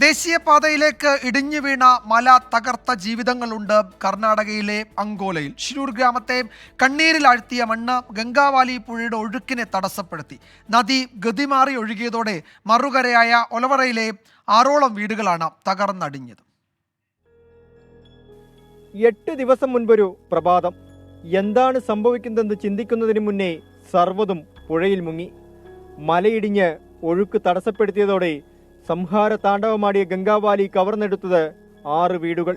ദേശീയപാതയിലേക്ക് ഇടിഞ്ഞു വീണ മല തകർത്ത ജീവിതങ്ങളുണ്ട് കർണാടകയിലെ അങ്കോലയിൽ. ഷിരൂർ ഗ്രാമത്തെ കണ്ണീരിലാഴ്ത്തിയ മണ്ണ് ഗംഗാവാലി പുഴയുടെ ഒഴുക്കിനെ തടസ്സപ്പെടുത്തി. നദി ഗതിമാറി ഒഴുകിയതോടെ മറുകരയായ ഒലവറയിലെ 6ഓളം വീടുകളാണ് തകർന്നടിഞ്ഞത്. 8 ദിവസം മുൻപൊരു പ്രഭാതം. എന്താണ് സംഭവിക്കുന്നതെന്ന് ചിന്തിക്കുന്നതിന് മുന്നേ സർവ്വതും പുഴയിൽ മുങ്ങി. മലയിടിഞ്ഞ് ഒഴുക്ക് തടസ്സപ്പെടുത്തിയതോടെ സംഹാര താണ്ഡവമാടിയ ഗംഗാവാലി കവർന്നെടുത്തത് 6 വീടുകൾ.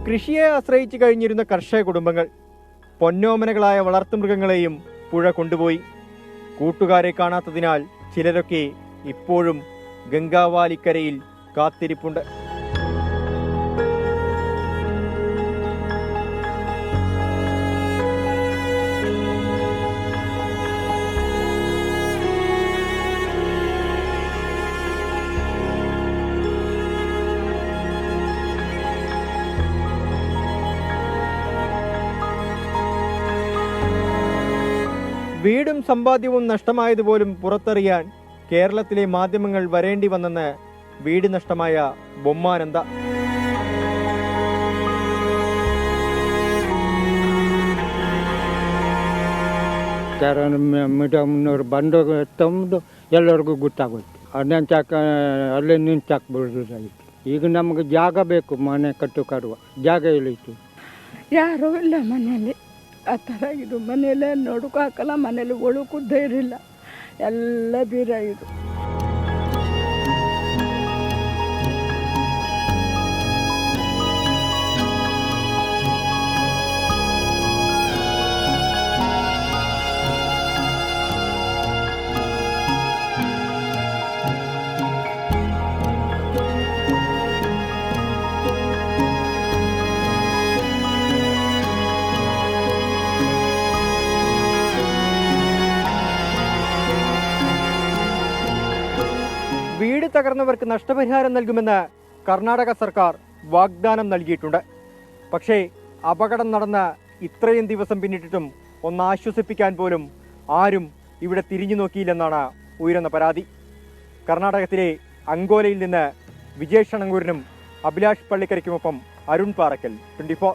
കൃഷിയെ ആശ്രയിച്ച് കഴിഞ്ഞിരുന്ന കർഷക കുടുംബങ്ങൾ പൊന്നോമനകളായ വളർത്തുമൃഗങ്ങളെയും പുഴ കൊണ്ടുപോയി. കൂട്ടുകാരെ കാണാത്തതിനാൽ ചിലരൊക്കെ ഇപ്പോഴും ഗംഗാവാലിക്കരയിൽ കാത്തിരിപ്പുണ്ട്. വീടും സമ്പാദ്യവും നഷ്ടമായതുപോലും പുറത്തറിയാൻ കേരളത്തിലെ മാധ്യമങ്ങൾ വരേണ്ടി വന്നെന്ന് വീട് നഷ്ടമായ ബൊമ്മാനന്ദ. ಮುನ್ನೂರು ಬಂದು ತಂದು ಎಲ್ಲರಿಗೂ ಗೊತ್ತಾಗುತ್ತೆ. ಅಲ್ಲೇ ನಿಂತಾಕ್ಬಿಡ್ದಾಗಿತ್ತು. ಈಗ ನಮಗೆ ಜಾಗ ಬೇಕು, ಮನೆ ಕಟ್ಟುಕರುವ ಜಾಗ ಇಲ್ಲಿತ್ತು. ಯಾರೂ ಇಲ್ಲ ಮನೆಯಲ್ಲಿ. ಆ ಥರ ಇದು ಮನೆಯಲ್ಲೇ ನೋಡೋಕ್ಕೂ ಹಾಕಲ್ಲ, ಮನೇಲಿ ಒಳಕ್ಕೂ ಧೈರ್ಯ ಇಲ್ಲ, ಎಲ್ಲ ಬೀರ ಇದು. വീട് തകർന്നവർക്ക് നഷ്ടപരിഹാരം നൽകുമെന്ന് കർണാടക സർക്കാർ വാഗ്ദാനം നൽകിയിട്ടുണ്ട്. പക്ഷേ അപകടം നടന്ന ഇത്രയും ദിവസം പിന്നിട്ടിട്ടും ഒന്ന് ആശ്വസിപ്പിക്കാൻ പോലും ആരും ഇവിടെ തിരിഞ്ഞു നോക്കിയില്ലെന്നാണ് ഉയരുന്ന പരാതി. കർണാടകത്തിലെ അങ്കോലയിൽ നിന്ന് വിജേഷ് അണങ്കൂരിനും അഭിലാഷ് പള്ളിക്കരയ്ക്കുമൊപ്പം അരുൺ പാറക്കൽ, 24.